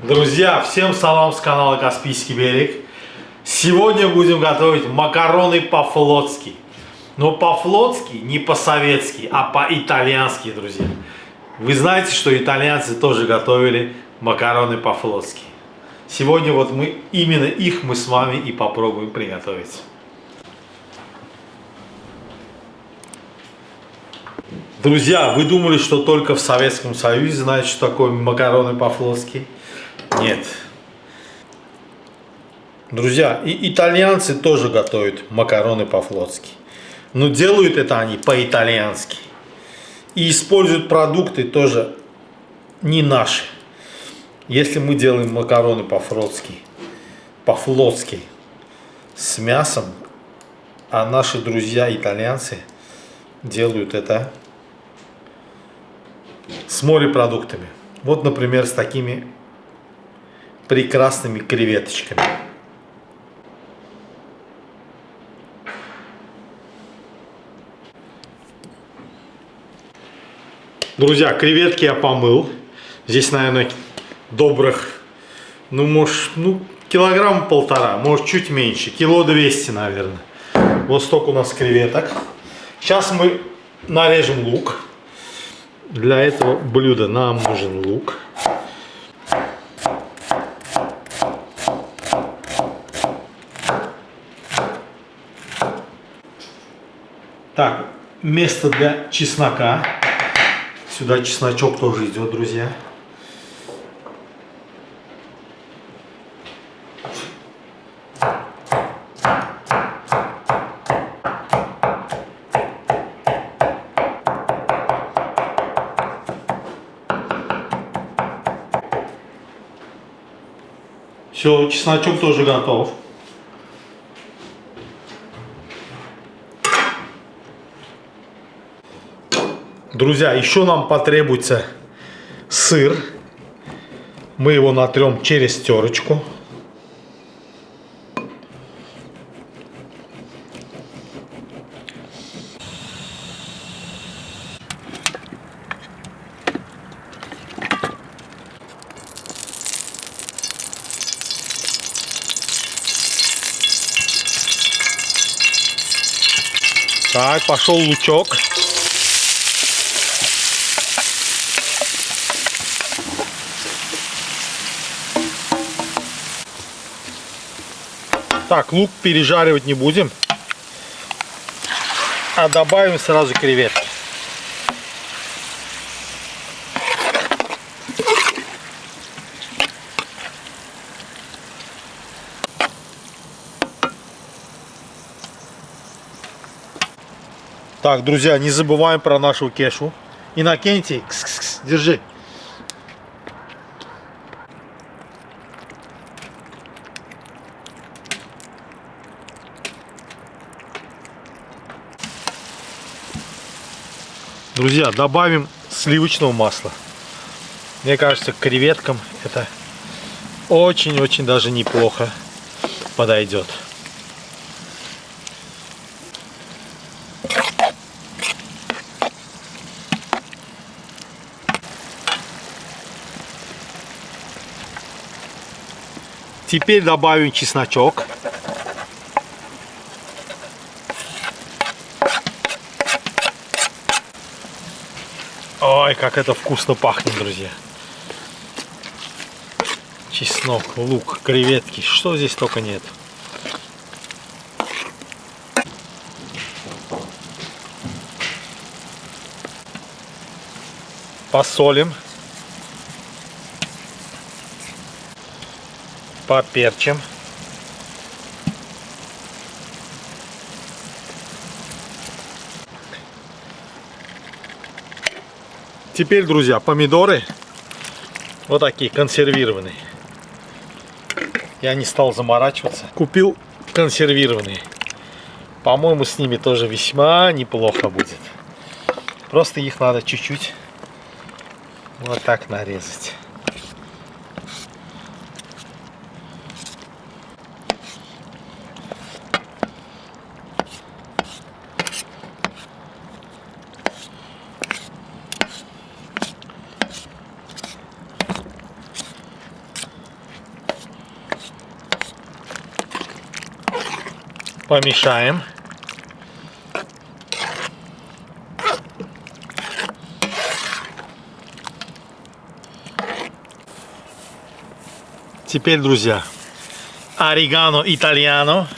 Друзья, всем салам с канала Каспийский берег. Сегодня будем готовить макароны по-флотски. Но по-флотски, не по-советски, а по-итальянски, друзья. Вы знаете, что итальянцы тоже готовили макароны по-флотски. Сегодня вот именно их мы с вами и попробуем приготовить. Друзья, вы думали, что только в Советском Союзе знают, что такое макароны по-флотски? Нет. Друзья, и итальянцы тоже готовят макароны по-флотски. Но делают это они по-итальянски. И используют продукты тоже не наши. Если мы делаем макароны по-флотски с мясом, а наши друзья итальянцы делают это с морепродуктами. Вот, например, с такими прекрасными креветочками. Друзья, креветки я помыл. Здесь, наверное, добрых, килограмм полтора, может чуть меньше, кило 200, наверное. Вот столько у нас креветок. Сейчас мы нарежем лук. Для этого блюда нам нужен лук. Так, место для чеснока. Сюда чесночок тоже идет, друзья. Все, чесночок тоже готов. Друзья, еще нам потребуется сыр. Мы его натрем через терочку. Так, пошел лучок. Так, лук пережаривать не будем, а добавим сразу креветки. Так, друзья, не забываем про нашу кешу. Иннокентий, держи. Друзья, добавим сливочного масла. Мне кажется, к креветкам это очень-очень даже неплохо подойдет. Теперь добавим чесночок. Ой, как это вкусно пахнет, друзья. Чеснок, лук, креветки. Что здесь только нет. Посолим. Поперчим. Теперь, друзья, помидоры вот такие консервированные. Я не стал заморачиваться. Купил консервированные. По-моему, с ними тоже весьма неплохо будет. Просто их надо чуть-чуть вот так нарезать. Помешаем. Теперь, друзья, орегано итальяно.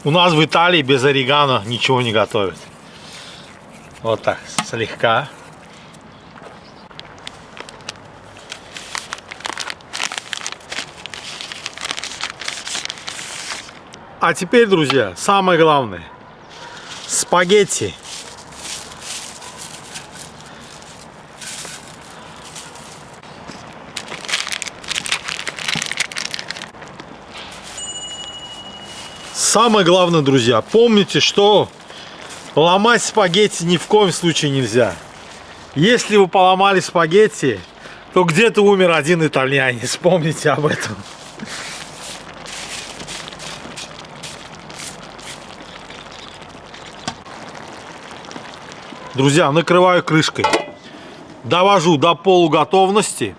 У нас в Италии без орегано ничего не готовят. Вот так, слегка. А теперь, друзья, самое главное. Спагетти. Самое главное, друзья, помните, что ломать спагетти ни в коем случае нельзя. Если вы поломали спагетти, то где-то умер один итальянец. Помните об этом. Друзья, накрываю крышкой. Довожу до полуготовности.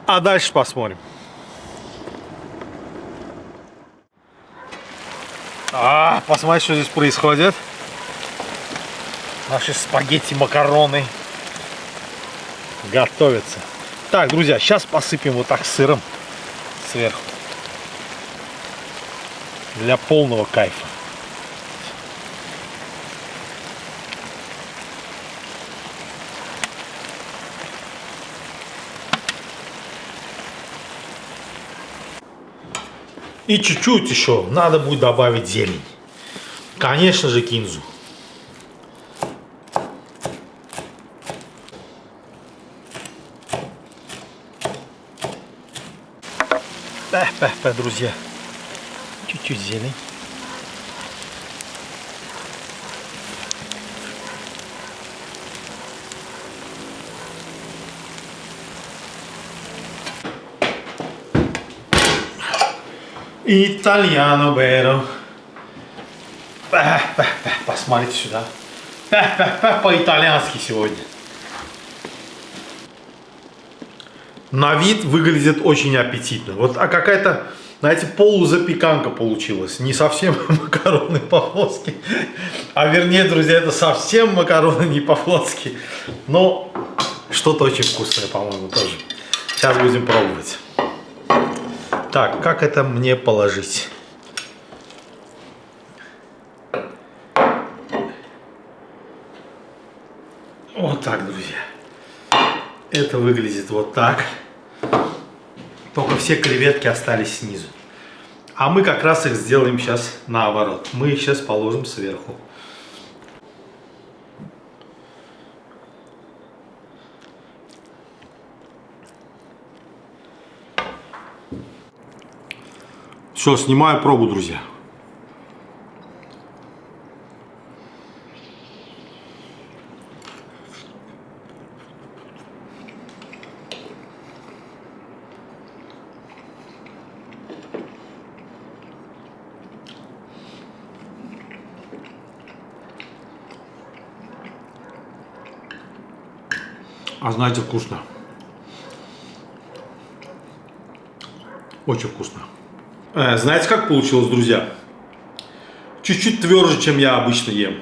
А дальше посмотрим. Посмотрите, что здесь происходит. Наши спагетти, макароны готовятся. Так, друзья, сейчас посыпем вот так сыром сверху. Для полного кайфа. И чуть-чуть еще надо будет добавить зелень. Конечно же, кинзу. Друзья. Чуть-чуть зелень. Итальяно беро. Посмотрите сюда. По-итальянски сегодня. На вид выглядит очень аппетитно. Вот, а какая-то, знаете, полузапеканка получилась. Не совсем макароны по-флотски. А вернее, друзья, это совсем макароны не по-флотски. Но что-то очень вкусное, по-моему, тоже. Сейчас будем пробовать. Так, как это мне положить? Вот так, друзья. Это выглядит вот так. Только все креветки остались снизу. А мы как раз их сделаем сейчас наоборот. Мы их сейчас положим сверху. Все, снимаю пробу, друзья. А знаете, вкусно. Очень вкусно. Знаете, как получилось, друзья? Чуть-чуть тверже, чем я обычно ем.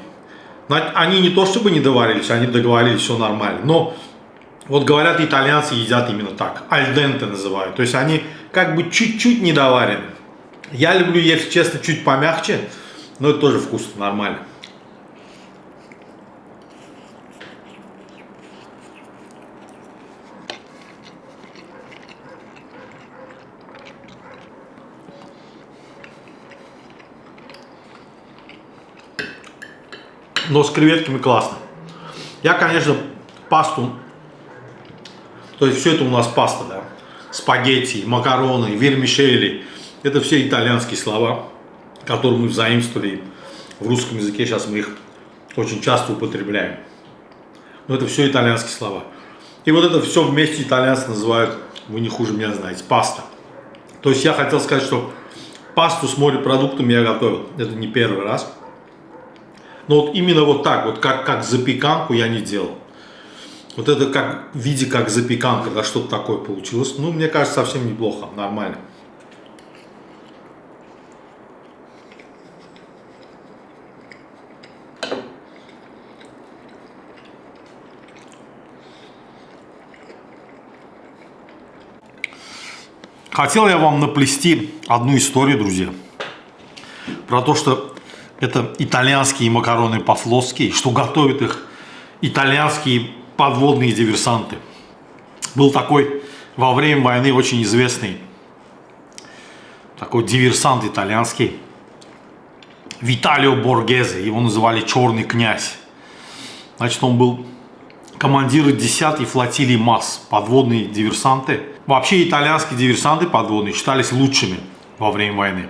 Они не то чтобы не доварились, они договорились, все нормально. Но вот говорят, итальянцы едят именно так. Аль денте называют. То есть они как бы чуть-чуть недоварены. Я люблю, если честно, чуть помягче. Но это тоже вкусно, нормально. Но с креветками классно. Я, конечно, пасту, то есть все это у нас паста, да, спагетти, макароны, вермишели, это все итальянские слова, которые мы заимствовали в русском языке, сейчас мы их очень часто употребляем. Но это все итальянские слова. И вот это все вместе итальянцы называют, вы не хуже меня знаете, паста. То есть я хотел сказать, что пасту с морепродуктами я готовил, это не первый раз. Но вот именно вот так, вот как запеканку я не делал. Вот это как в виде как запеканка, да, что-то такое получилось. Ну, мне кажется, совсем неплохо, нормально. Хотел я вам наплести одну историю, друзья, про то, что это итальянские макароны по-флотски, что готовят их итальянские подводные диверсанты. Был такой во время войны очень известный такой диверсант итальянский, Виталио Боргезе, его называли «Черный князь». Значит, он был командир 10-й флотилии МАС, подводные диверсанты. Вообще итальянские диверсанты подводные считались лучшими во время войны.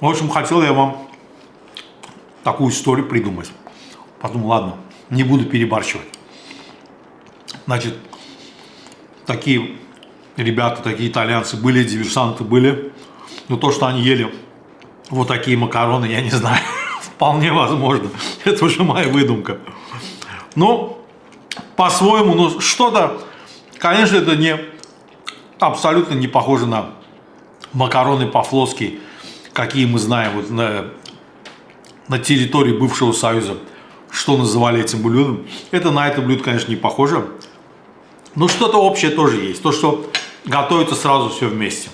В общем, хотел я вам такую историю придумать. Потом, ладно, не буду перебарщивать. Значит, такие ребята, такие итальянцы были, диверсанты были. Но то, что они ели вот такие макароны, я не знаю. Вполне возможно. Это уже моя выдумка. Но по-своему, ну что-то, конечно, это не абсолютно не похоже на макароны по-флотски, какие мы знаем вот на территории бывшего Союза, что называли этим блюдом. Это на это блюдо, конечно, не похоже. Но что-то общее тоже есть. То, что готовится сразу все вместе.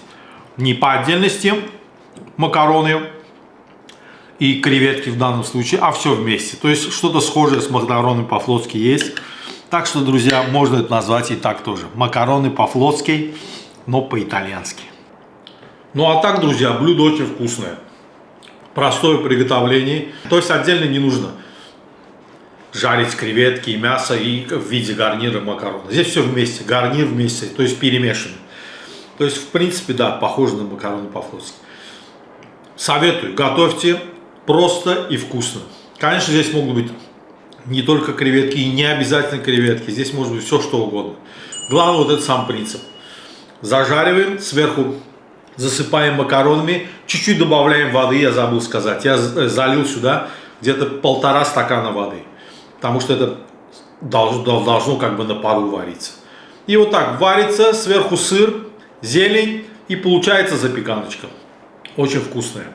Не по отдельности макароны и креветки в данном случае, а все вместе. То есть что-то схожее с макаронами по-флотски есть. Так что, друзья, можно это назвать и так тоже. Макароны по-флотски, но по-итальянски. Ну а так, друзья, блюдо очень вкусное. Простое в приготовлении. То есть отдельно не нужно жарить креветки и мясо и в виде гарнира макароны. Здесь все вместе, гарнир вместе, то есть перемешано. То есть, в принципе, да, похоже на макароны по-флотски. Советую, готовьте просто и вкусно. Конечно, здесь могут быть не только креветки и не обязательно креветки. Здесь может быть все, что угодно. Главное, вот этот сам принцип. Зажариваем, сверху засыпаем макаронами, чуть-чуть добавляем воды, я забыл сказать. Я залил сюда где-то 1,5 стакана воды, потому что это должно как бы на пару вариться. И вот так варится, сверху сыр, зелень, и получается запеканочка. Очень вкусная.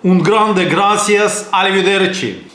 Un grande gracias, arrivederci.